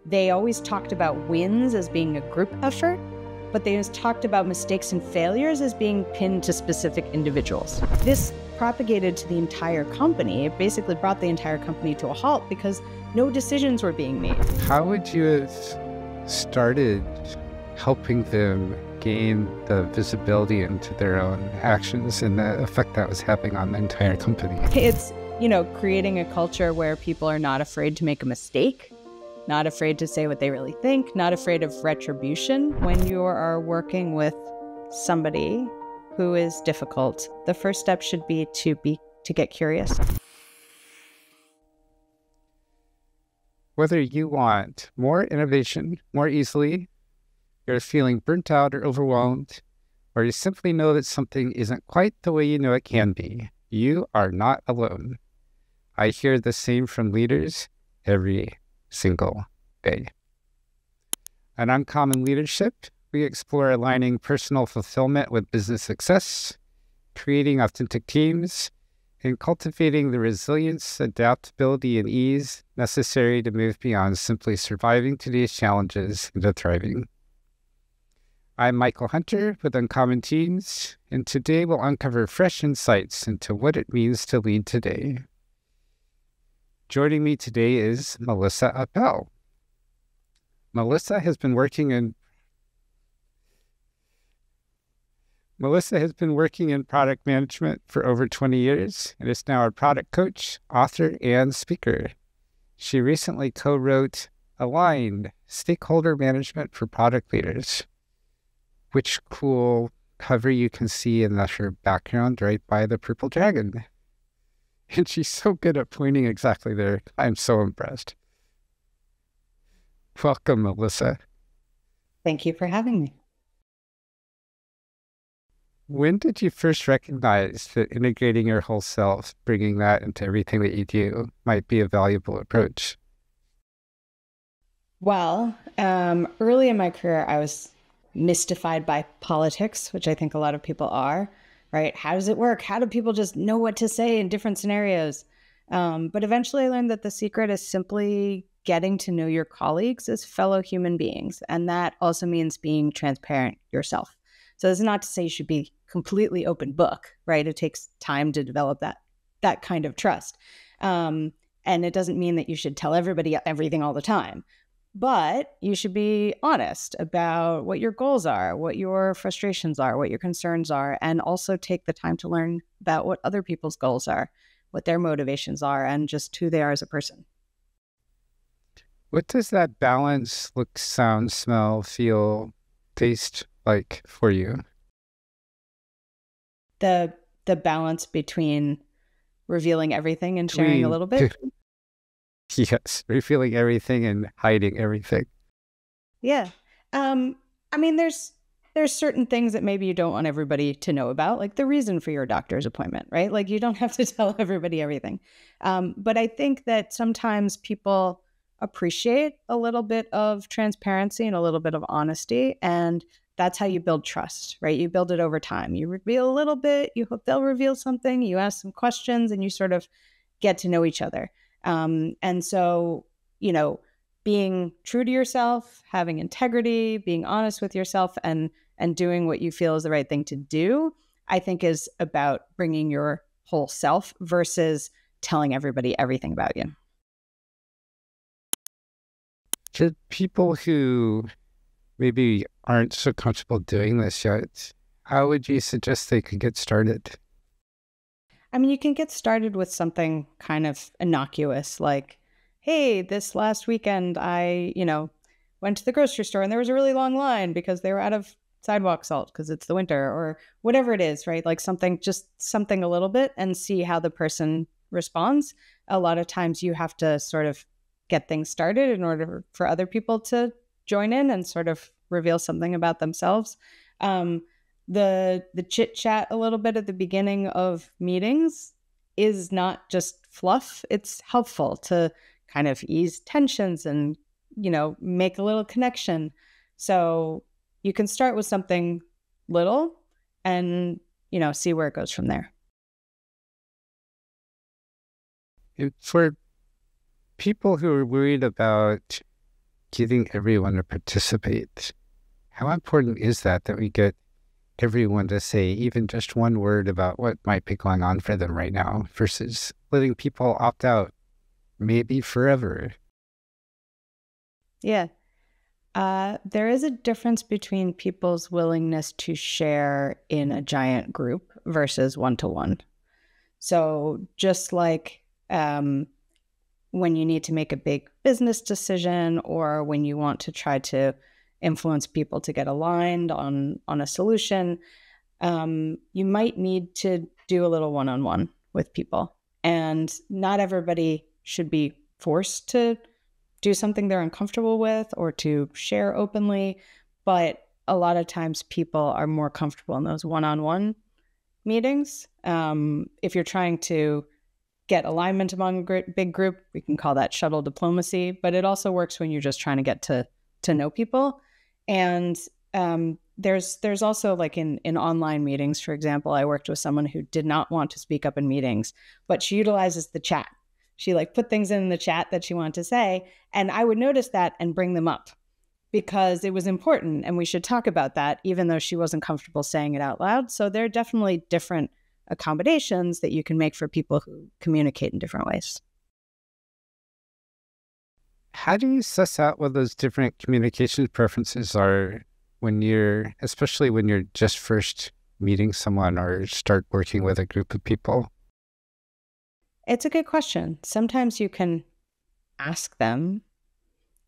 They always talked about wins as being a group effort, but they always talked about mistakes and failures as being pinned to specific individuals. This propagated to the entire company. It basically brought the entire company to a halt because no decisions were being made. How would you have started helping them gain the visibility into their own actions and the effect that was having on the entire company? It's, creating a culture where people are not afraid to make a mistake, not afraid to say what they really think, not afraid of retribution. When you are working with somebody who is difficult, the first step should be to get curious. Whether you want more innovation more easily, you're feeling burnt out or overwhelmed, or you simply know that something isn't quite the way you know it can be, you are not alone. I hear the same from leaders every single day. At Uncommon Leadership, we explore aligning personal fulfillment with business success, creating authentic teams, and cultivating the resilience, adaptability, and ease necessary to move beyond simply surviving today's challenges into thriving. I'm Michael Hunter with Uncommon Teams, and today we'll uncover fresh insights into what it means to lead today. Joining me today is Melissa Appel. Melissa has been working in product management for over 20 years and is now a product coach, author, and speaker. She recently co-wrote Aligned: Stakeholder Management for Product Leaders, which cool cover you can see in her background right by the purple dragon. And she's so good at pointing exactly there. I'm so impressed. Welcome, Melissa. Thank you for having me. When did you first recognize that integrating your whole self, bringing that into everything that you do, might be a valuable approach? Well, early in my career, I was mystified by politics, which I think a lot of people are, right? How does it work? How do people just know what to say in different scenarios? But eventually I learned that the secret is simply getting to know your colleagues as fellow human beings. And that also means being transparent yourself. So this is not to say you should be completely open book, right? It takes time to develop that kind of trust. And it doesn't mean that you should tell everybody everything all the time. But you should be honest about what your goals are, what your frustrations are, what your concerns are, and also take the time to learn about what other people's goals are, what their motivations are, and just who they are as a person. What does that balance look, sound, smell, feel, taste like for you? The balance between revealing everything and sharing a little bit. Yes, revealing everything and hiding everything. Yeah. There's certain things that maybe you don't want everybody to know about, like the reason for your doctor's appointment, right? Like you don't have to tell everybody everything. But I think that sometimes people appreciate a little bit of transparency and a little bit of honesty. And that's how you build trust, right? You build it over time. You reveal a little bit, you hope they'll reveal something, you ask some questions, and you sort of get to know each other. And so, being true to yourself, having integrity, being honest with yourself, and doing what you feel is the right thing to do, I think is about bringing your whole self versus telling everybody everything about you. To people who maybe aren't so comfortable doing this yet, how would you suggest they could get started? You can get started with something kind of innocuous, like, hey, this last weekend, I, went to the grocery store and there was a really long line because they were out of sidewalk salt because it's the winter, or whatever it is, right? Like something a little bit, and see how the person responds. A lot of times you have to sort of get things started in order for other people to join in and sort of reveal something about themselves. The chit chat a little bit at the beginning of meetings is not just fluff. It's helpful to kind of ease tensions and, make a little connection. So you can start with something little and, see where it goes from there. For people who are worried about getting everyone to participate. How important is that we get everyone to say even just one word about what might be going on for them right now versus letting people opt out, maybe forever? Yeah. There is a difference between people's willingness to share in a giant group versus one-to-one. So just like when you need to make a big business decision or when you want to try to influence people to get aligned on a solution, you might need to do a little one-on-one with people. And not everybody should be forced to do something they're uncomfortable with or to share openly. But a lot of times people are more comfortable in those one-on-one meetings. If you're trying to get alignment among a big group, we can call that shuttle diplomacy, but it also works when you're just trying to get to know people. And there's also like in online meetings, for example, I worked with someone who did not want to speak up in meetings, but she utilizes the chat. She like put things in the chat that she wanted to say, and I would notice that and bring them up because it was important and we should talk about that, even though she wasn't comfortable saying it out loud. So there are definitely different accommodations that you can make for people who communicate in different ways. How do you suss out what those different communication preferences are especially when you're just first meeting someone or start working with a group of people? It's a good question. Sometimes you can ask them,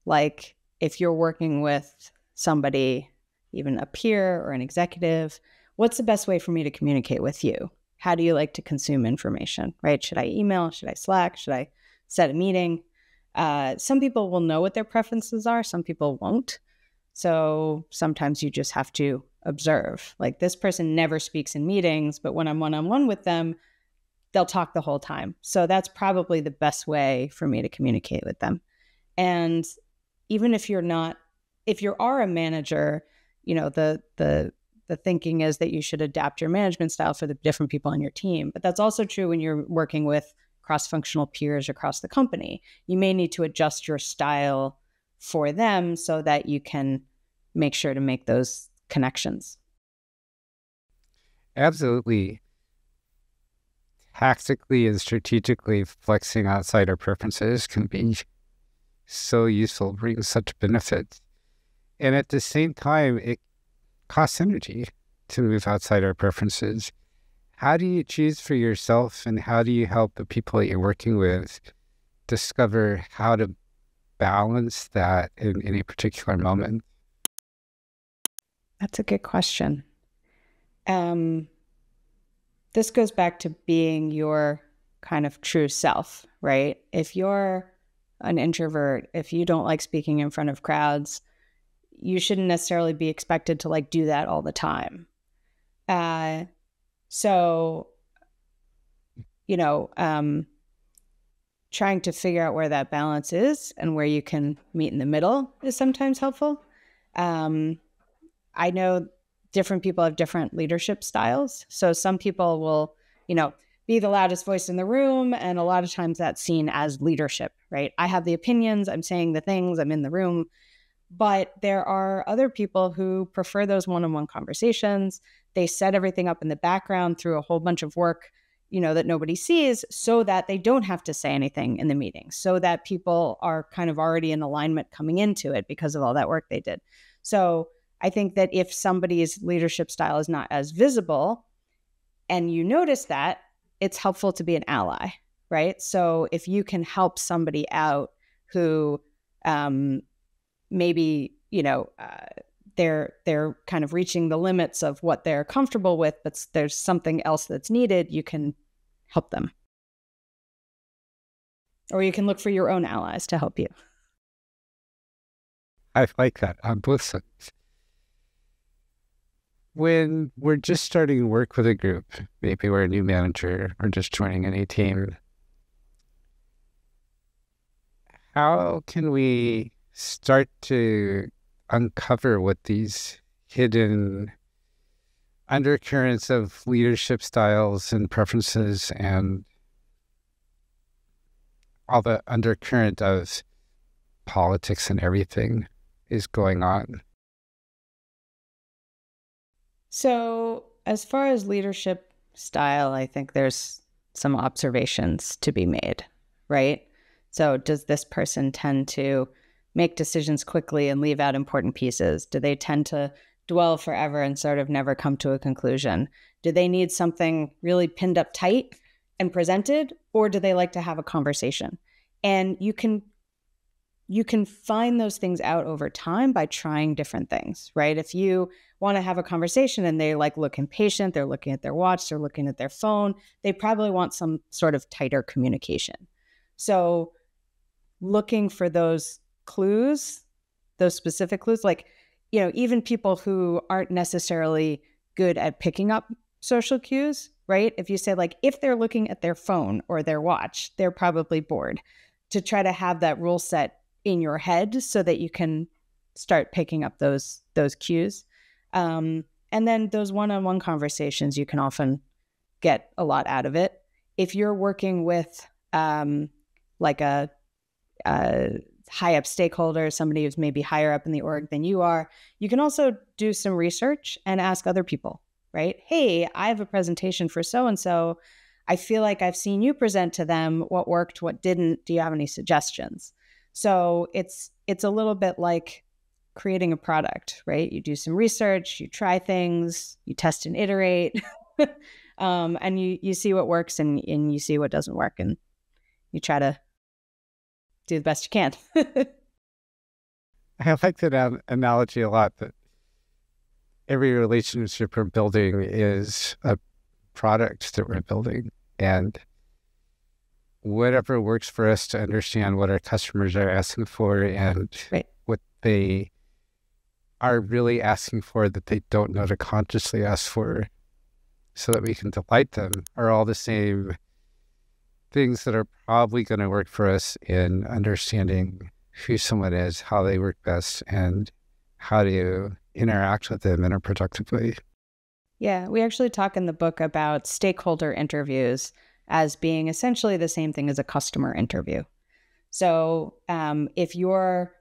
like if you're working with somebody, even a peer or an executive, what's the best way for me to communicate with you? How do you like to consume information, right? Should I email? Should I Slack? Should I set a meeting? Some people will know what their preferences are. Some people won't. So sometimes you just have to observe. Like this person never speaks in meetings, but when I'm one-on-one with them, they'll talk the whole time. So that's probably the best way for me to communicate with them. And even if you are a manager, the thinking is that you should adapt your management style for the different people on your team. But that's also true when you're working with cross-functional peers across the company. You may need to adjust your style for them so that you can make sure to make those connections. Absolutely. Tactically and strategically flexing outside our preferences can be so useful, bring such benefits. And at the same time, it costs energy to move outside our preferences. How do you choose for yourself and how do you help the people that you're working with discover how to balance that in any particular moment? That's a good question. This goes back to being your kind of true self, right? If you're an introvert, if you don't like speaking in front of crowds, you shouldn't necessarily be expected to like do that all the time. So, trying to figure out where that balance is and where you can meet in the middle is sometimes helpful. I know different people have different leadership styles. So some people will, be the loudest voice in the room. And a lot of times that's seen as leadership, right? I have the opinions, I'm saying the things, I'm in the room. But there are other people who prefer those one-on-one conversations. They set everything up in the background through a whole bunch of work, that nobody sees so that they don't have to say anything in the meeting, so that people are kind of already in alignment coming into it because of all that work they did. So I think that if somebody's leadership style is not as visible and you notice that, it's helpful to be an ally, right? So if you can help somebody out who maybe, they're kind of reaching the limits of what they're comfortable with, but there's something else that's needed, you can help them. Or you can look for your own allies to help you. I like that on both sides. When we're just starting to work with a group, maybe we're a new manager or just joining a new team, how can we start to uncover what these hidden undercurrents of leadership styles and preferences and all the undercurrent of politics and everything is going on. So, as far as leadership style, I think there's some observations to be made, right? So, does this person tend to make decisions quickly and leave out important pieces? Do they tend to dwell forever and sort of never come to a conclusion? Do they need something really pinned up tight and presented, or do they like to have a conversation? And you can find those things out over time by trying different things, right? If you want to have a conversation and they like look impatient, they're looking at their watch, they're looking at their phone, they probably want some sort of tighter communication. So looking for those clues, those specific clues, like, even people who aren't necessarily good at picking up social cues, right? If you say like, if they're looking at their phone or their watch, they're probably bored. To try to have that rule set in your head so that you can start picking up those cues. And then those one-on-one conversations, you can often get a lot out of it. If you're working with like a high up stakeholder, somebody who's maybe higher up in the org than you are, you can also do some research and ask other people, right? Hey, I have a presentation for so-and-so. I feel like I've seen you present to them. What worked, what didn't? Do you have any suggestions? So it's a little bit like creating a product, right? You do some research, you try things, you test and iterate, and you see what works and you see what doesn't work, and you try to do the best you can. I like that analogy a lot, that every relationship we're building is a product that we're building. And whatever works for us to understand what our customers are asking for and right. what they are really asking for that they don't know to consciously ask for so that we can delight them are all the same things that are probably going to work for us in understanding who someone is, how they work best, and how to interact with them in a productive way. Yeah, we actually talk in the book about stakeholder interviews as being essentially the same thing as a customer interview. So if you're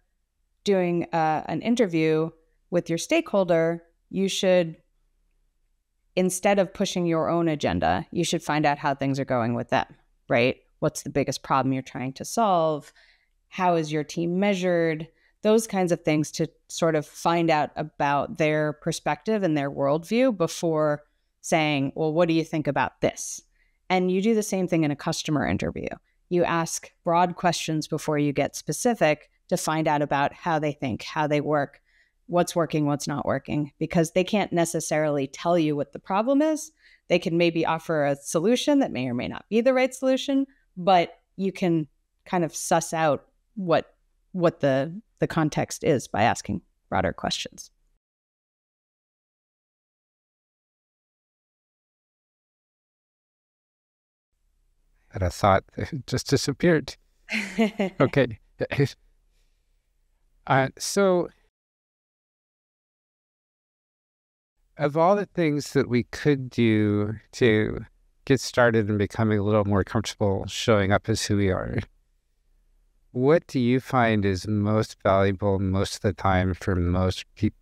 doing an interview with your stakeholder, you should, instead of pushing your own agenda, you should find out how things are going with them, right? What's the biggest problem you're trying to solve? How is your team measured? Those kinds of things to sort of find out about their perspective and their worldview before saying, well, what do you think about this? And you do the same thing in a customer interview. You ask broad questions before you get specific to find out about how they think, how they work, what's working, what's not working, because they can't necessarily tell you what the problem is. They can maybe offer a solution that may or may not be the right solution, but you can kind of suss out what the context is by asking broader questions. And I thought it just disappeared. Okay. So of all the things that we could do to get started and becoming a little more comfortable showing up as who we are, what do you find is most valuable most of the time for most people?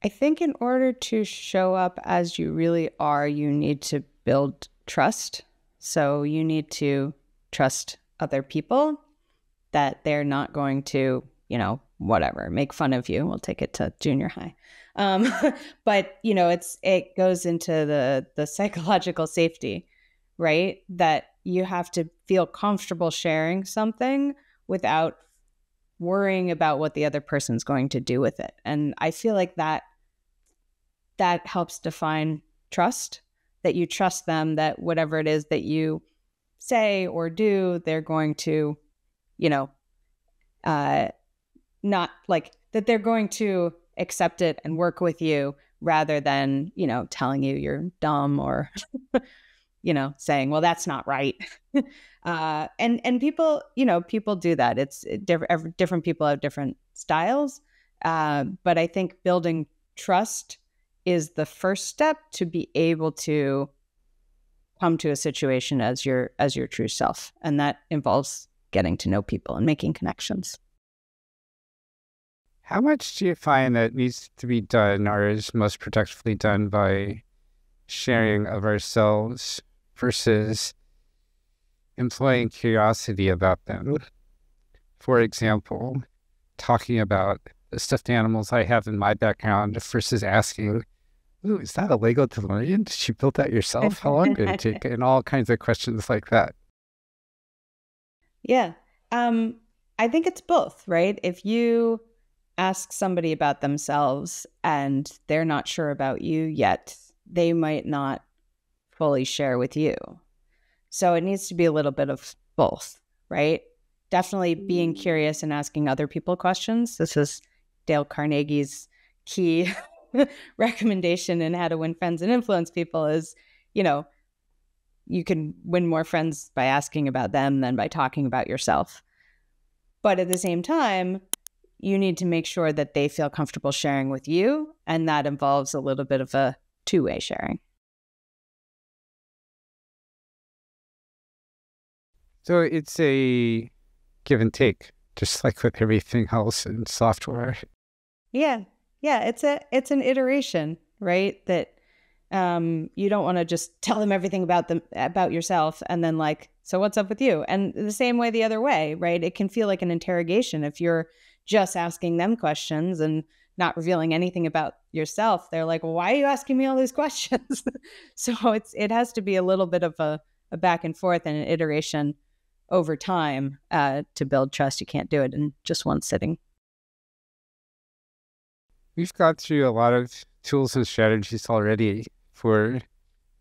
I think in order to show up as you really are, you need to build trust. So you need to trust other people that they're not going to, whatever, make fun of you. We'll take it to junior high. But, it goes into the psychological safety, right? That you have to feel comfortable sharing something without worrying about what the other person's going to do with it. And I feel like that helps define trust, that you trust them, that whatever it is that you say or do, they're going to, not like that they're going to accept it and work with you rather than, telling you you're dumb or, saying, well, that's not right. And people, people do that. It's different people have different styles. But I think building trust is the first step to be able to come to a situation as your true self. And that involves getting to know people and making connections. How much do you find that needs to be done or is most productively done by sharing of ourselves versus employing curiosity about them? For example, talking about the stuffed animals I have in my background versus asking, ooh, is that a Lego DeLorean? Did you build that yourself? How long did it take? And all kinds of questions like that. Yeah. I think it's both, right? If you ask somebody about themselves and they're not sure about you yet, they might not fully share with you. So it needs to be a little bit of both, right? Definitely being curious and asking other people questions. This is Dale Carnegie's key recommendation in How to Win Friends and Influence People is, you can win more friends by asking about them than by talking about yourself. But at the same time, you need to make sure that they feel comfortable sharing with you. And that involves a little bit of a two-way sharing. So it's a give and take, just like with everything else in software. Yeah. It's an iteration, right? That you don't want to just tell them everything about yourself and then so what's up with you? And the same way the other way, right? It can feel like an interrogation if you're just asking them questions and not revealing anything about yourself. They're like, well, why are you asking me all these questions? So it has to be a little bit of a back and forth and an iteration over time to build trust. You can't do it in just one sitting. We've got through a lot of tools and strategies already for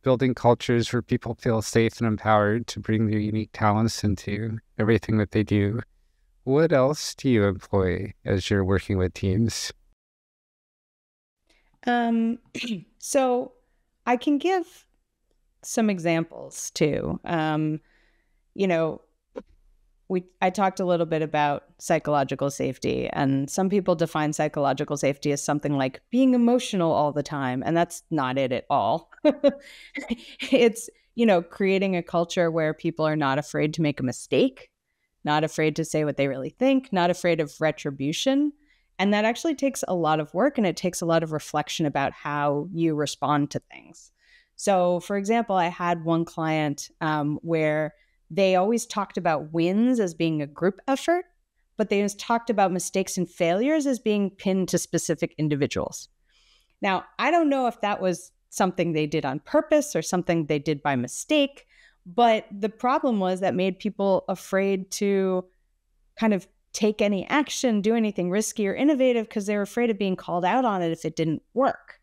building cultures where people feel safe and empowered to bring their unique talents into everything that they do. What else do you employ as you're working with teams? So I can give some examples too. I talked a little bit about psychological safety, and some people define psychological safety as something like being emotional all the time, and that's not it at all. It's, creating a culture where people are not afraid to make a mistake, not afraid to say what they really think, not afraid of retribution. And that actually takes a lot of work and it takes a lot of reflection about how you respond to things. So, for example, I had one client where they always talked about wins as being a group effort, but they just talked about mistakes and failures as being pinned to specific individuals. Now, I don't know if that was something they did on purpose or something they did by mistake, but the problem was that made people afraid to kind of take any action, do anything risky or innovative because they were afraid of being called out on it if it didn't work.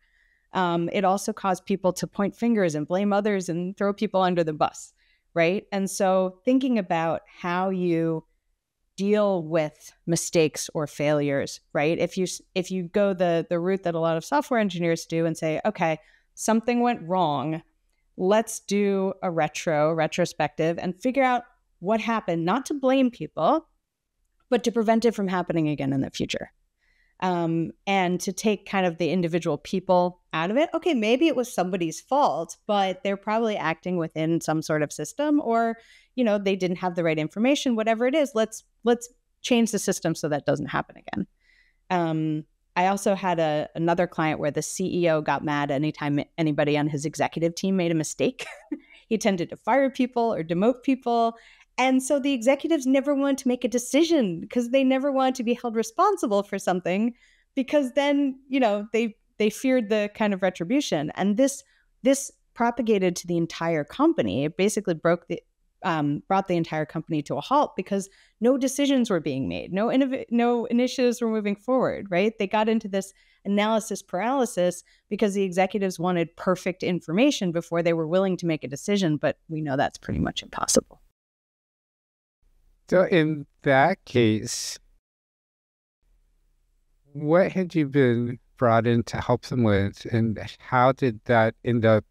It also caused people to point fingers and blame others and throw people under the bus, right? And so thinking about how you deal with mistakes or failures, right? If you go the route that a lot of software engineers do and say, okay, something went wrong, let's do a retrospective and figure out what happened, not to blame people, but to prevent it from happening again in the future. And to take kind of the individual people out of it. Okay, maybe it was somebody's fault, but they're probably acting within some sort of system, or they didn't have the right information. Whatever it is, let's change the system so that doesn't happen again. I also had another client where the CEO got mad anytime anybody on his executive team made a mistake. He tended to fire people or demote people. And so the executives never wanted to make a decision because they never wanted to be held responsible for something, because then, they feared the kind of retribution. And this propagated to the entire company. It basically brought the entire company to a halt because no decisions were being made. No initiatives were moving forward, right? They got into this analysis paralysis because the executives wanted perfect information before they were willing to make a decision. But we know that's pretty much impossible. So in that case, what had you been brought in to help them with, and how did that end up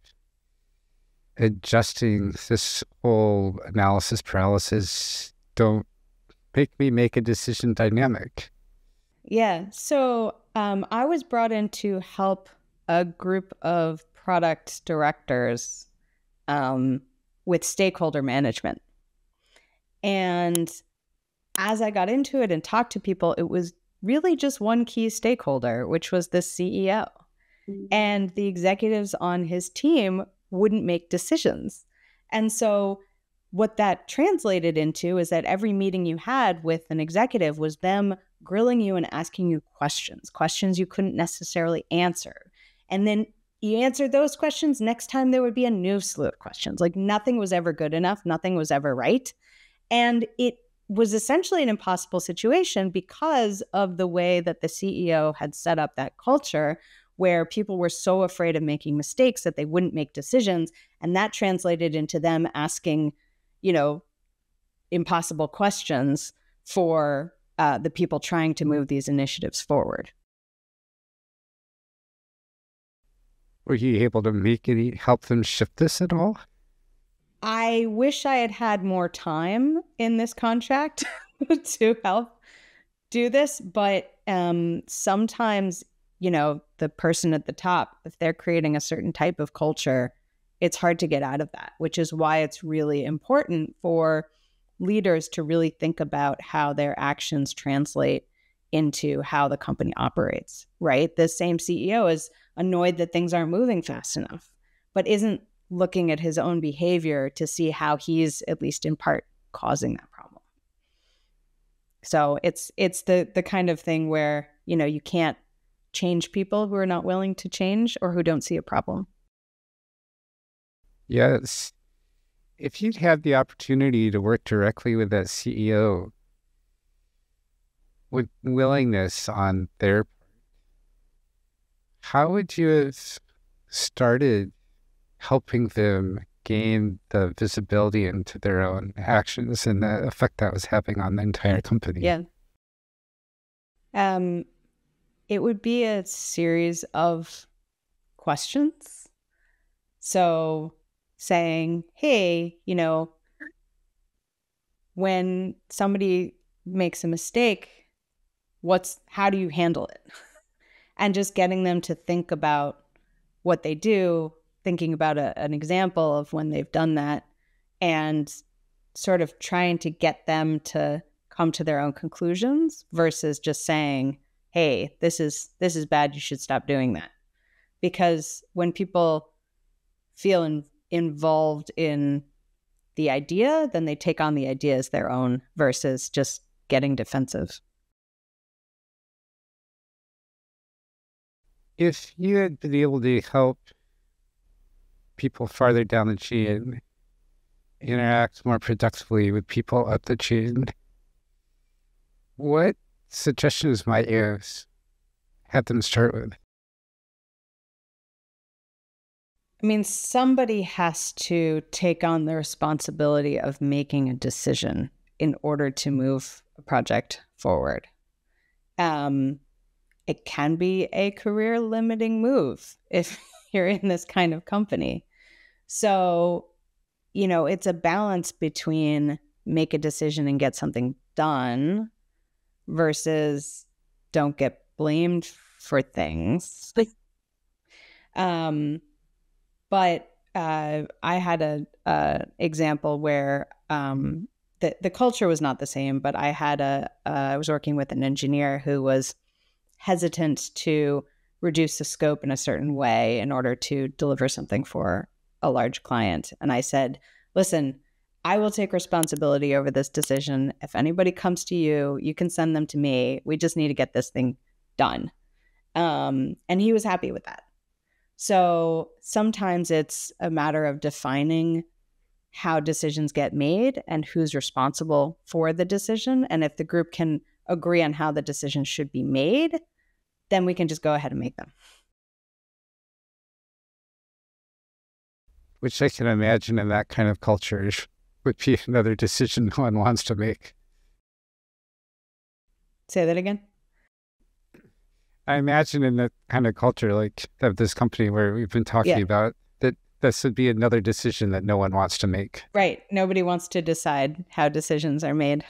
adjusting this whole analysis paralysis, don't make me make a decision dynamic? Yeah. So I was brought in to help a group of product directors with stakeholder management. And as I got into it and talked to people, it was really just one key stakeholder, which was the CEO. And the executives on his team wouldn't make decisions. And so what that translated into is that every meeting you had with an executive was them grilling you and asking you questions you couldn't necessarily answer. And then you answered those questions, next time there would be a new slew of questions. Like nothing was ever good enough, nothing was ever right. And it was essentially an impossible situation because of the way that the CEO had set up that culture, where people were so afraid of making mistakes that they wouldn't make decisions. And that translated into them asking, impossible questions for the people trying to move these initiatives forward. Were you able to help them shift this at all? I wish I had had more time in this contract to help do this, but sometimes, the person at the top, if they're creating a certain type of culture, it's hard to get out of that, which is why it's really important for leaders to really think about how their actions translate into how the company operates, right? The same CEO is annoyed that things aren't moving fast enough, but isn't looking at his own behavior to see how he's, at least in part, causing that problem. So it's the kind of thing where, you can't change people who are not willing to change or who don't see a problem. Yes. If you'd had the opportunity to work directly with that CEO with willingness on their part, how would you have started helping them gain the visibility into their own actions and the effect that was having on the entire company? Yeah. It would be a series of questions. So saying, hey, when somebody makes a mistake, how do you handle it? And just getting them to think about what they do, thinking about an example of when they've done that, and sort of trying to get them to come to their own conclusions versus just saying, hey, this is bad, you should stop doing that. Because when people feel involved in the idea, then they take on the idea as their own versus just getting defensive. If you had been able to help people farther down the chain interact more productively with people up the chain, what suggestions might you have them start with? I mean, somebody has to take on the responsibility of making a decision in order to move a project forward. It can be a career limiting move if you're in this kind of company. So, it's a balance between make a decision and get something done versus don't get blamed for things. But I had a example where the culture was not the same, but I was working with an engineer who was hesitant to reduce the scope in a certain way in order to deliver something for a large client. And I said, listen, I will take responsibility over this decision. If anybody comes to you, you can send them to me. We just need to get this thing done. And he was happy with that. So sometimes it's a matter of defining how decisions get made and who's responsible for the decision. And if the group can agree on how the decision should be made, then we can just go ahead and make them. Which I can imagine in that kind of culture would be another decision no one wants to make. Say that again? I imagine in that kind of culture, like of this company where we've been talking about, that this would be another decision that no one wants to make. Right. Nobody wants to decide how decisions are made.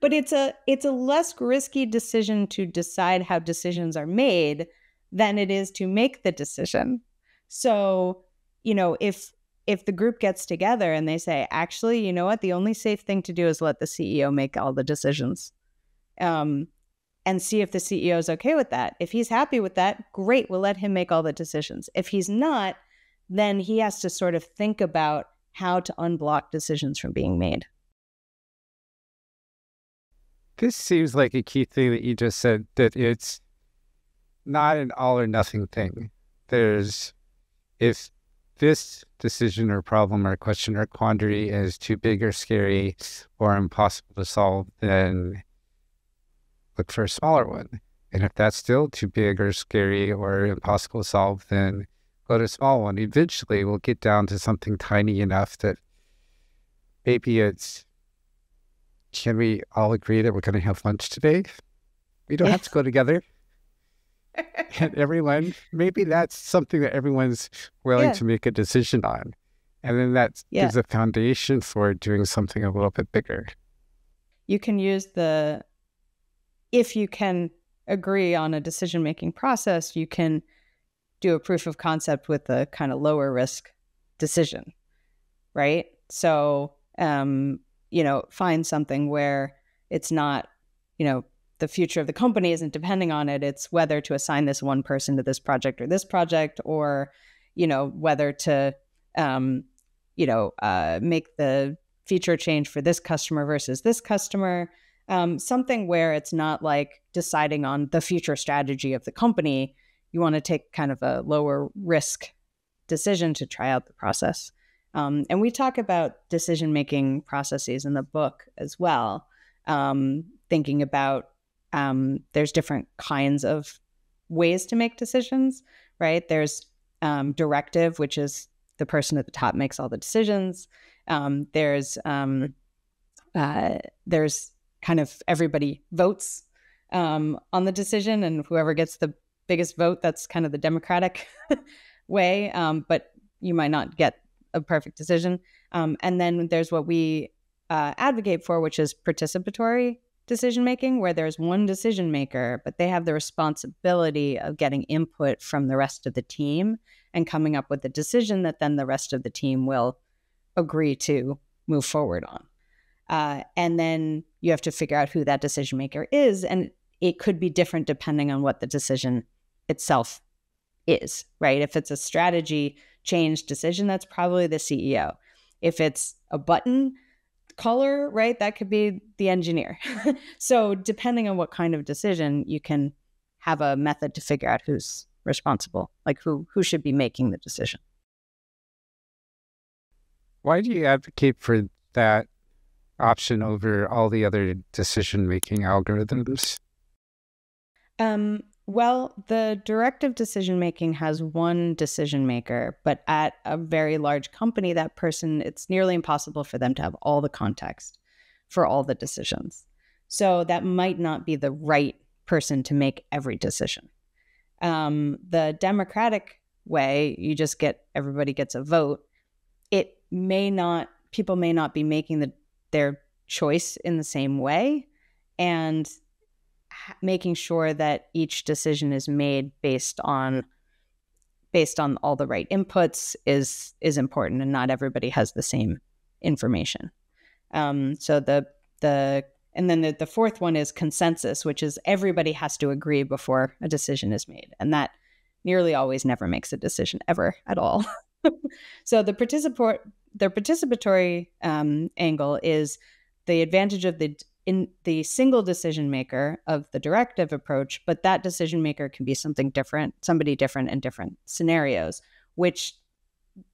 But it's a less risky decision to decide how decisions are made than it is to make the decision. So, if if the group gets together and they say, actually, you know what, the only safe thing to do is let the CEO make all the decisions, and see if the CEO is okay with that. If he's happy with that, great, we'll let him make all the decisions. If he's not, then he has to sort of think about how to unblock decisions from being made. This seems like a key thing that you just said, that it's not an all or nothing thing. If this decision or problem or question or quandary is too big or scary or impossible to solve, then look for a smaller one. And if that's still too big or scary or impossible to solve, then go to a small one. Eventually, we'll get down to something tiny enough that maybe it's, can we all agree that we're going to have lunch today? We don't have to go together. And everyone, maybe that's something that everyone's willing to make a decision on. And then that gives a foundation for doing something a little bit bigger. You can use if you can agree on a decision-making process, you can do a proof of concept with a kind of lower risk decision, right? So, find something where it's not, the future of the company isn't depending on it. It's whether to assign this one person to this project, or, whether to, make the feature change for this customer versus this customer. Something where it's not like deciding on the future strategy of the company. You want to take kind of a lower risk decision to try out the process. And we talk about decision-making processes in the book as well, thinking about there's different kinds of ways to make decisions, right? There's directive, which is the person at the top makes all the decisions. There's kind of everybody votes on the decision, and whoever gets the biggest vote, that's kind of the democratic way, but you might not get a perfect decision. And then there's what we advocate for, which is participatory decision-making, where there's one decision maker, but they have the responsibility of getting input from the rest of the team and coming up with a decision that then the rest of the team will agree to move forward on. And then you have to figure out who that decision maker is. And it could be different depending on what the decision itself is, right? If it's a strategy change decision, that's probably the CEO. If it's a button color, right, that could be the engineer. So depending on what kind of decision, you can have a method to figure out who's responsible, like who should be making the decision. Why do you advocate for that option over all the other decision-making algorithms? Well, the directive decision-making has one decision maker, but at a very large company, that person, it's nearly impossible for them to have all the context for all the decisions. So that might not be the right person to make every decision. The democratic way, you just everybody gets a vote. People may not be making their choice in the same way, and making sure that each decision is made based on all the right inputs is important, and not everybody has the same information. So and then the fourth one is consensus, which is everybody has to agree before a decision is made, and that nearly always never makes a decision ever at all. So the participatory angle is the advantage of the single decision maker of the directive approach, but that decision maker can be somebody different in different scenarios, which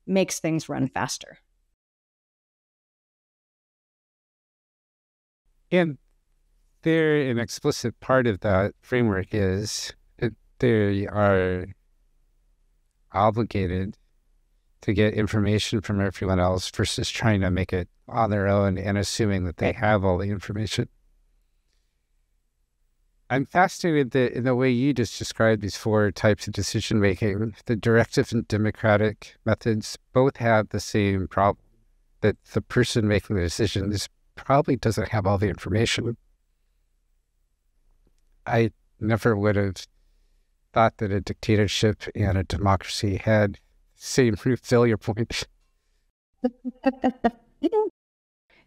makes things run faster. And an explicit part of that framework is that they are obligated to get information from everyone else versus trying to make it on their own and assuming that they have all the information. I'm fascinated that in the way you just described these four types of decision making, the directive and democratic methods both have the same problem, that the person making the decisions probably doesn't have all the information. I never would have thought that a dictatorship and a democracy had same failure points.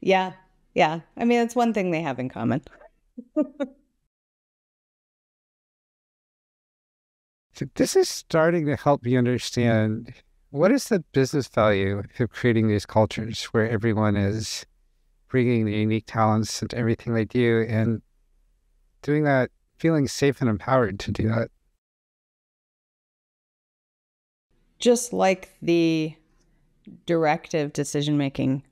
Yeah. Yeah. I mean, it's one thing they have in common. So this is starting to help me understand what is the business value of creating these cultures where everyone is bringing the unique talents into everything they do and doing that, feeling safe and empowered to do that. Just like the directive decision making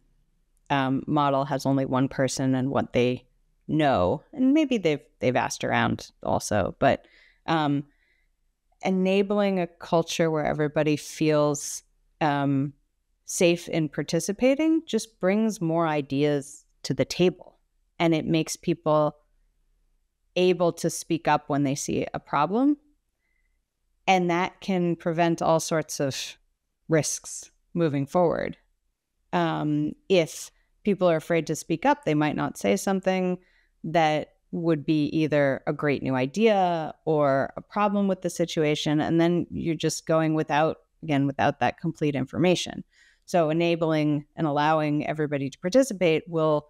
model has only one person and what they know, and maybe they've asked around also, but um, enabling a culture where everybody feels safe in participating just brings more ideas to the table, and it makes people able to speak up when they see a problem, and that can prevent all sorts of risks moving forward. If people are afraid to speak up, they might not say something that would be either a great new idea or a problem with the situation. And then you're just going without, again, without that complete information. So enabling and allowing everybody to participate will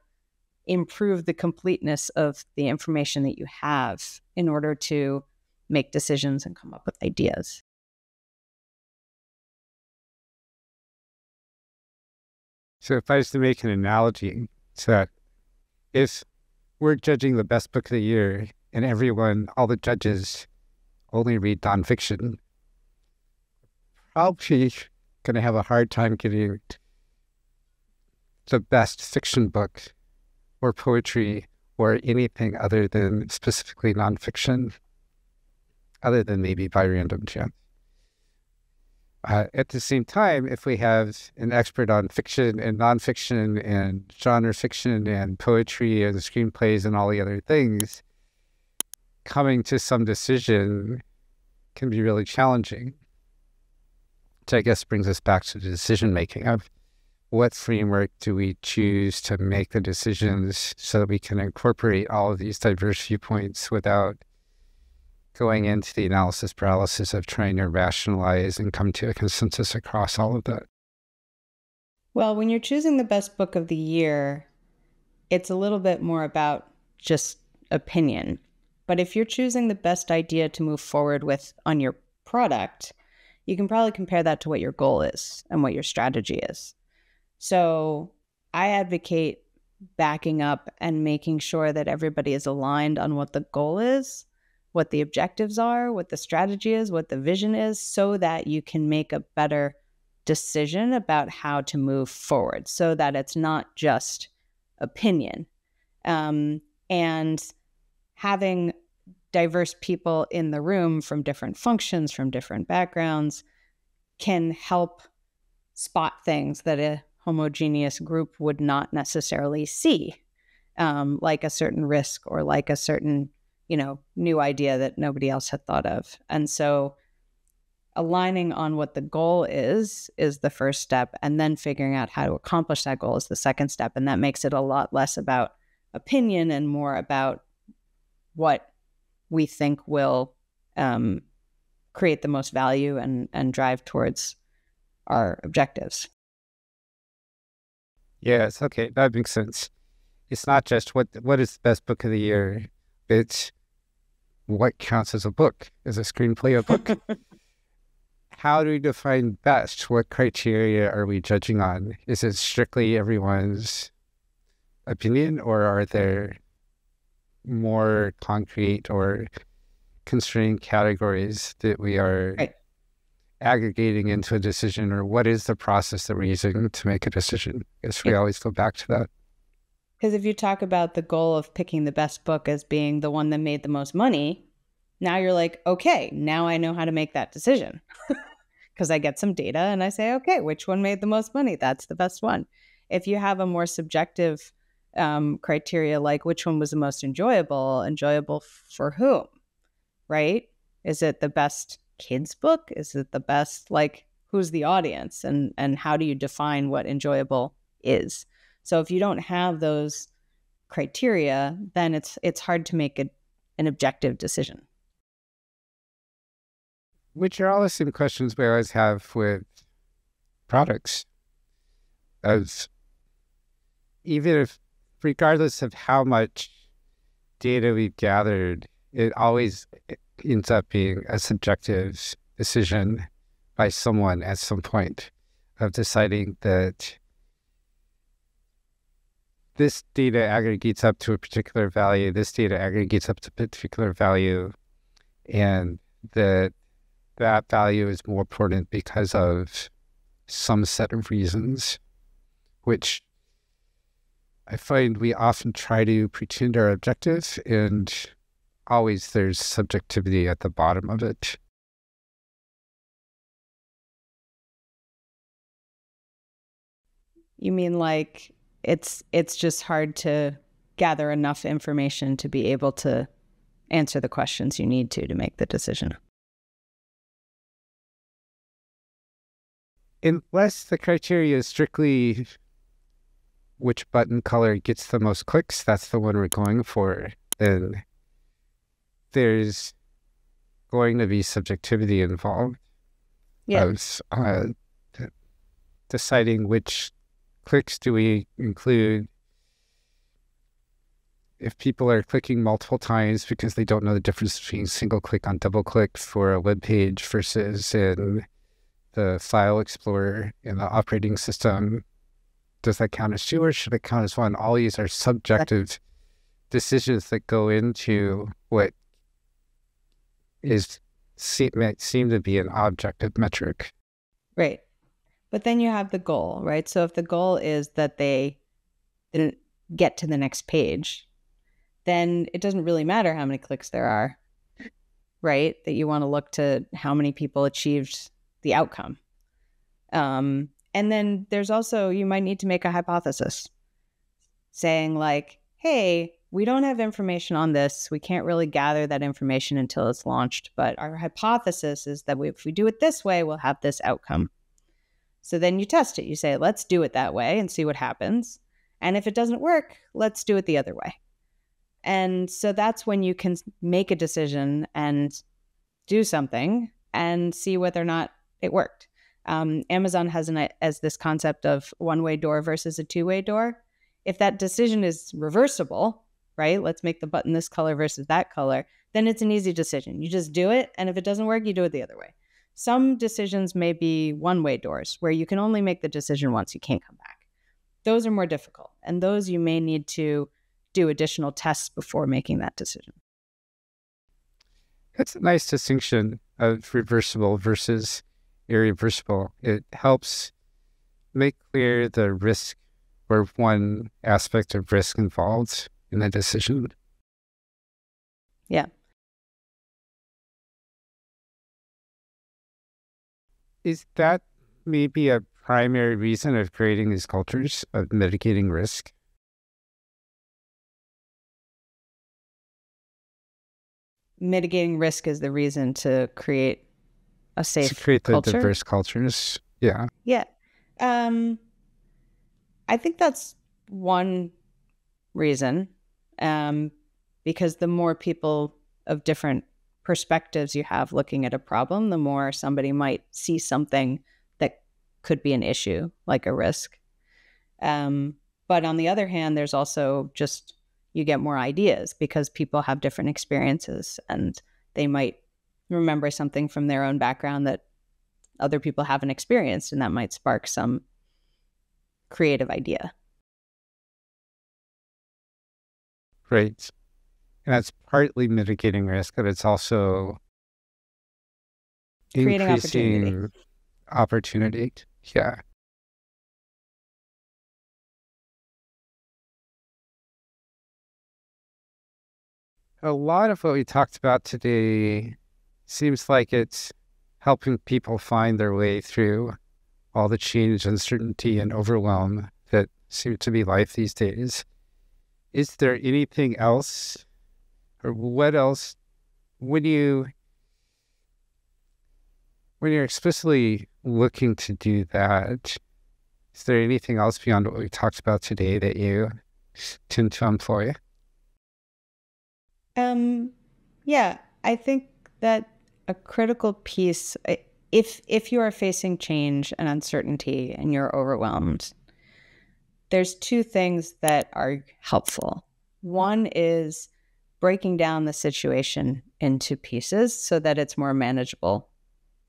improve the completeness of the information that you have in order to make decisions and come up with ideas. So if I was to make an analogy to that, if we're judging the best book of the year and everyone, all the judges only read nonfiction, probably going to have a hard time getting the best fiction book or poetry or anything other than specifically nonfiction, other than maybe by random chance. At the same time, if we have an expert on fiction and nonfiction and genre fiction and poetry and screenplays and all the other things, coming to some decision can be really challenging. Which I guess brings us back to the decision making of what framework do we choose to make the decisions so that we can incorporate all of these diverse viewpoints without going into the analysis paralysis of trying to rationalize and come to a consensus across all of that. Well, when you're choosing the best book of the year, it's a little bit more about just opinion. But if you're choosing the best idea to move forward with on your product, you can probably compare that to what your goal is and what your strategy is. So I advocate backing up and making sure that everybody is aligned on what the goal is, what the objectives are, what the strategy is, what the vision is, so that you can make a better decision about how to move forward, so that it's not just opinion. And having diverse people in the room from different functions, from different backgrounds, can help spot things that a homogeneous group would not necessarily see, like a certain risk or like a certain, new idea that nobody else had thought of. And so aligning on what the goal is the first step, and then figuring out how to accomplish that goal is the second step. And that makes it a lot less about opinion and more about what we think will create the most value and drive towards our objectives. Yes, okay, that makes sense. It's not just what is the best book of the year, it's what counts as a book. Is a screenplay a book? How do we define best? What criteria are we judging on? Is it strictly everyone's opinion, or are there more concrete or constrained categories that we are Right. aggregating into a decision, or what is the process that we're using to make a decision? I guess we always go back to that. Because if you talk about the goal of picking the best book as being the one that made the most money, now you're like, okay, now I know how to make that decision. Because I get some data and I say, okay, which one made the most money? That's the best one. If you have a more subjective criteria, like which one was the most enjoyable for whom, right? Is it the best kids book? Is it the best, like, who's the audience? And how do you define what enjoyable is? So if you don't have those criteria, then it's hard to make an objective decision. Which are all the same questions we always have with products. of even if, regardless of how much data we've gathered, it always ends up being a subjective decision by someone at some point of deciding that this data aggregates up to a particular value, this data aggregates up to a particular value, and that value is more important because of some set of reasons, which I find we often try to pretend are objective, and always there's subjectivity at the bottom of it. You mean like it's just hard to gather enough information to be able to answer the questions you need to make the decision? Unless the criteria is strictly which button color gets the most clicks, that's the one we're going for, then there's going to be subjectivity involved. Yeah. Of deciding which clicks do we include. If people are clicking multiple times because they don't know the difference between single click on double click for a web page versus in the file explorer in the operating system, does that count as two or should it count as one? All these are subjective decisions that go into what might seem to be an objective metric. Right. But then you have the goal, right? So if the goal is that they didn't get to the next page, then it doesn't really matter how many clicks there are, right? That you want to look to how many people achieved the outcome. And then there's also, you might need to make a hypothesis saying like, hey, we don't have information on this. We can't really gather that information until it's launched. But our hypothesis is that if we do it this way, we'll have this outcome. So then you test it. You say, let's do it that way and see what happens. And if it doesn't work, let's do it the other way. And so that's when you can make a decision and do something and see whether or not it worked. Amazon has this concept of one-way door versus a two-way door. If that decision is reversible, right? Let's make the button this color versus that color, then it's an easy decision. You just do it. And if it doesn't work, you do it the other way. Some decisions may be one-way doors where you can only make the decision once. You can't come back. Those are more difficult. And those you may need to do additional tests before making that decision. That's a nice distinction of reversible versus irreversible. It helps make clear the risk or one aspect of risk involved in the decision. Yeah. Is that maybe a primary reason of creating these cultures of mitigating risk? Mitigating risk is the reason to create a safe to create the culture. Diverse cultures. Yeah. Yeah. I think that's one reason, because the more people of different perspectives you have looking at a problem, the more somebody might see something that could be an issue, like a risk. But on the other hand, there's also just, you get more ideas because people have different experiences and they might remember something from their own background that other people haven't experienced, and that might spark some creative idea. Right. And that's partly mitigating risk, but it's also Creating increasing opportunity. Yeah. A lot of what we talked about today seems like it's helping people find their way through all the change, uncertainty, and overwhelm that seem to be life these days. Is there anything else, or what else, when you're explicitly looking to do that, is there anything else beyond what we talked about today that you tend to employ? Yeah, I think that a critical piece, if you are facing change and uncertainty and you're overwhelmed, there's two things that are helpful. One is breaking down the situation into pieces so that it's more manageable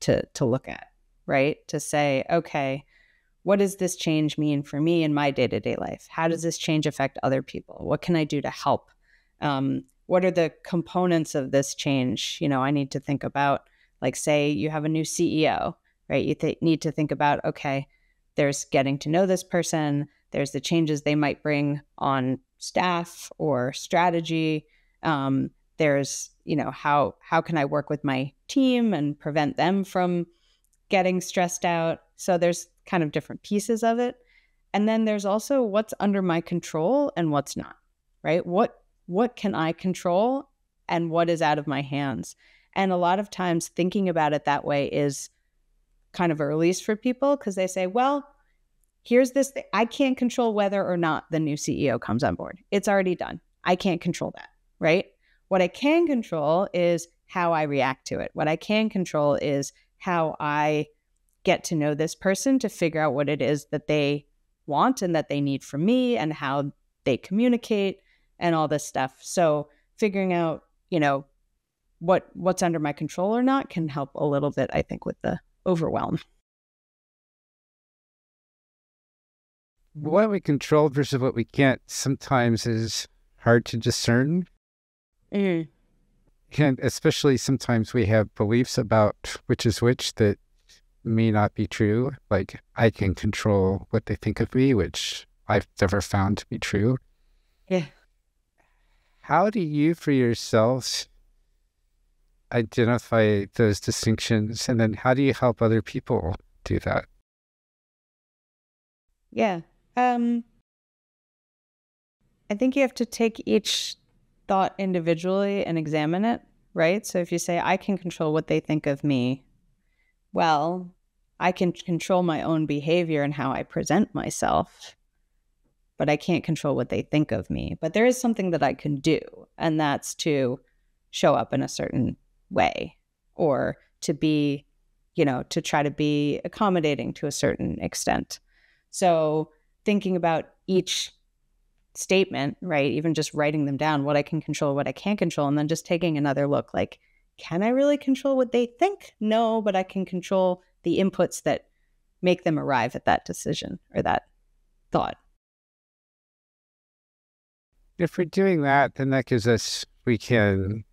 to look at, right? To say, okay, what does this change mean for me in my day-to-day life? How does this change affect other people? What can I do to help? What are the components of this change? I need to think about, like, say you have a new CEO, right? You need to think about, okay, there's getting to know this person. There's the changes they might bring on staff or strategy. There's, how can I work with my team and prevent them from getting stressed out? So there's kind of different pieces of it. And then there's also what's under my control and what's not, right? What can I control and what is out of my hands? And a lot of times thinking about it that way is kind of a release for people, because they say, well, here's this thing. I can't control whether or not the new CEO comes on board. It's already done. I can't control that, right? What I can control is how I react to it. What I can control is how I get to know this person to figure out what it is that they want and that they need from me and how they communicate and all this stuff. So figuring out, what's under my control or not can help a little bit, I think, with the overwhelm. What we control versus what we can't sometimes is hard to discern. Mm. And especially sometimes we have beliefs about which is which that may not be true. Like, I can control what they think of me, which I've never found to be true. Yeah. How do you, for yourselves, identify those distinctions? And then how do you help other people do that? Yeah. I think you have to take each thought individually and examine it, right? So if you say, I can control what they think of me, well, I can control my own behavior and how I present myself, but I can't control what they think of me. But there is something that I can do, and that's to show up in a certain way, or to be, to try to be accommodating to a certain extent. So thinking about each statement, right? Even just writing them down, what I can control, what I can't control, and then just taking another look, like, can I really control what they think? No, but I can control the inputs that make them arrive at that decision or that thought. If we're doing that, then that gives us, we can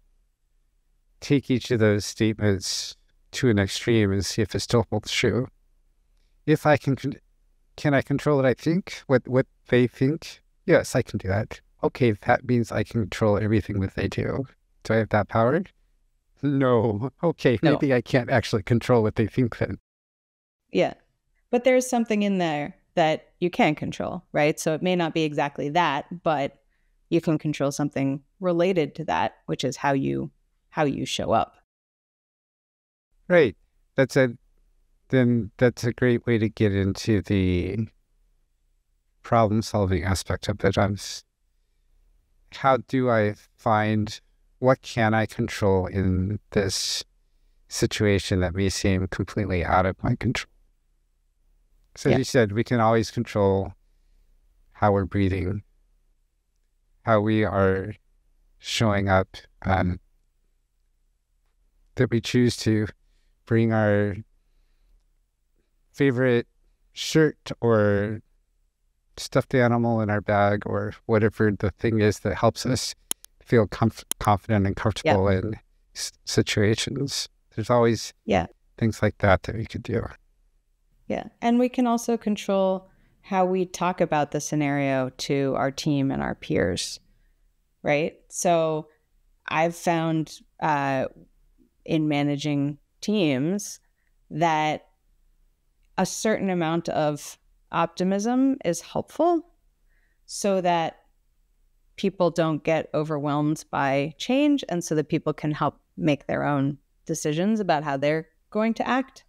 take each of those statements to an extreme and see if it still holds true. If I can I control what I think, what they think? Yes, I can do that. Okay, that means I can control everything that they do. Do I have that power? No. Okay, No. maybe I can't actually control what they think then. Yeah. But there's something in there that you can control, right? So it may not be exactly that, but you can control something related to that, which is how you show up. Right. That's a great way to get into the problem-solving aspect of it. How do I find what can I control in this situation that may seem completely out of my control? So as you said, we can always control how we're breathing, how we are showing up, that we choose to bring our favorite shirt or stuffed animal in our bag or whatever the thing is that helps us feel confident and comfortable in situations. There's always things like that we could do. Yeah. And we can also control how we talk about the scenario to our team and our peers, right? So I've found in managing teams that a certain amount of optimism is helpful so that people don't get overwhelmed by change, and so that people can help make their own decisions about how they're going to act.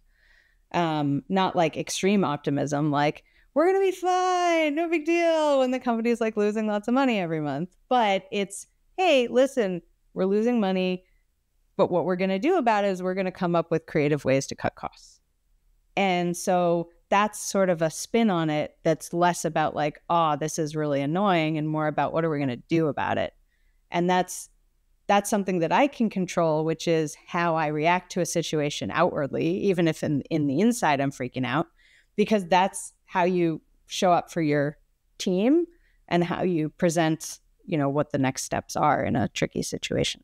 Not like extreme optimism, like, we're going to be fine, no big deal, when the company's like losing lots of money every month. But it's, hey, listen, we're losing money, but what we're going to do about it is we're going to come up with creative ways to cut costs. And so that's sort of a spin on it that's less about like, oh, this is really annoying, and more about what are we going to do about it. And that's something that I can control, which is how I react to a situation outwardly, even if in the inside I'm freaking out, because that's how you show up for your team and how you present, what the next steps are in a tricky situation.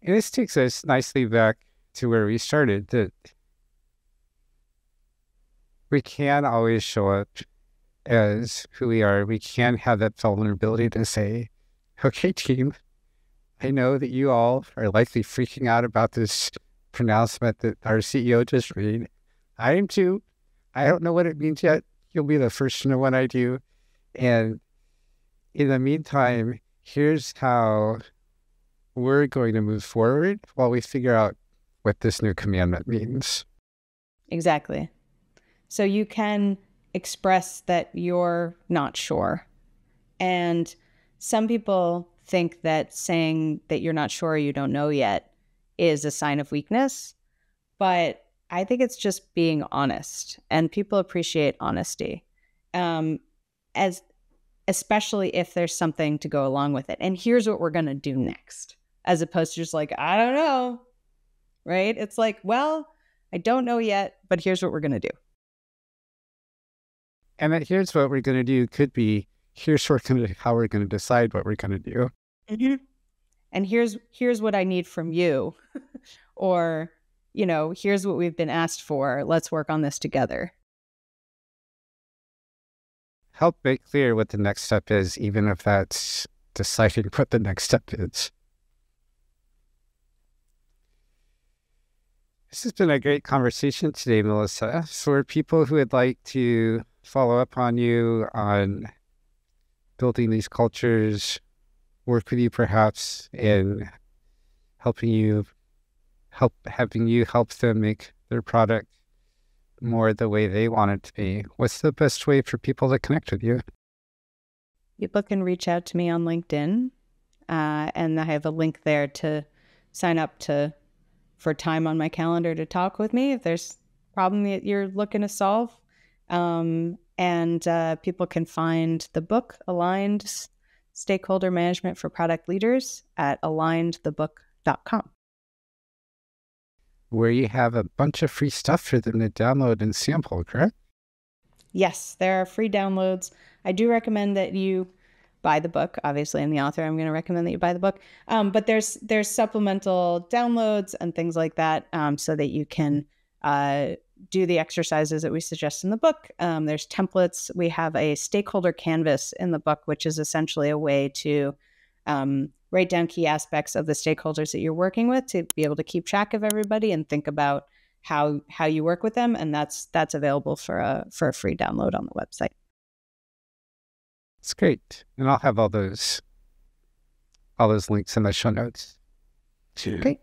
And this takes us nicely back to where we started, that we can always show up as who we are. We can have that vulnerability to say, okay, team, I know that you all are likely freaking out about this pronouncement that our CEO just made. I am too. I don't know what it means yet. You'll be the first to know when I do. And in the meantime, here's how we're going to move forward while we figure out what this new commandment means. Exactly. So you can express that you're not sure. And some people think that saying that you're not sure, you don't know yet, is a sign of weakness. But I think it's just being honest, and people appreciate honesty, especially if there's something to go along with it. And here's what we're going to do next, as opposed to just like, I don't know, right? It's like, well, I don't know yet, but here's what we're going to do. And that here's what we're going to do could be, here's how we're going to decide what we're going to do. Mm-hmm. And here's what I need from you. Or, here's what we've been asked for. Let's work on this together. Help make clear what the next step is, even if that's deciding what the next step is. This has been a great conversation today, Melissa. For people who would like to follow up on you on building these cultures, work with you perhaps in having you help them make their product more the way they want it to be, what's the best way for people to connect with you? People can reach out to me on LinkedIn, and I have a link there to sign up for time on my calendar to talk with me if there's a problem that you're looking to solve. And people can find the book, Aligned Stakeholder Management for Product Leaders, at alignedthebook.com. Where you have a bunch of free stuff for them to download and sample, correct? Yes, there are free downloads. I do recommend that you buy the book. Obviously, I'm the author. I'm going to recommend that you buy the book. But there's supplemental downloads and things like that, so that you can do the exercises that we suggest in the book. There's templates. We have a stakeholder canvas in the book, which is essentially a way to write down key aspects of the stakeholders that you're working with, to be able to keep track of everybody and think about how you work with them. And that's available for a free download on the website. It's great. And I'll have all those links in the show notes too. Great.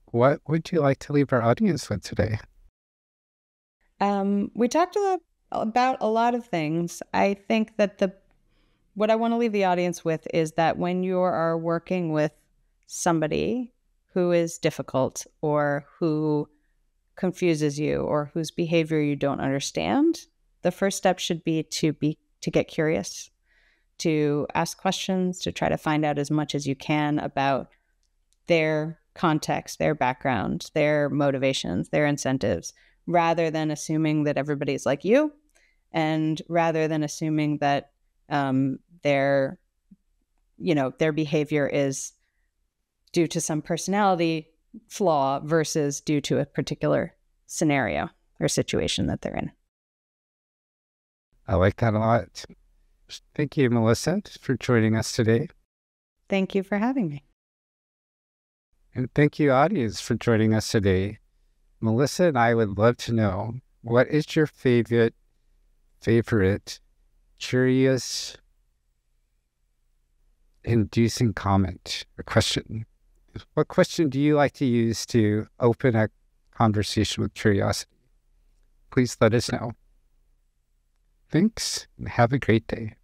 What would you like to leave our audience with today? We talked about a lot of things. I think that what I want to leave the audience with is that when you are working with somebody who is difficult, or who confuses you, or whose behavior you don't understand, the first step should be to get curious, to ask questions, to try to find out as much as you can about their context, their background, their motivations, their incentives, rather than assuming that everybody's like you, and rather than assuming that their behavior is due to some personality flaw versus due to a particular scenario or situation that they're in. I like that a lot. Thank you, Melissa, for joining us today. Thank you for having me. And thank you, audience, for joining us today. Melissa and I would love to know, what is your favorite curious, inducing comment or question? What question do you like to use to open a conversation with curiosity? Please let us know. Thanks, and have a great day.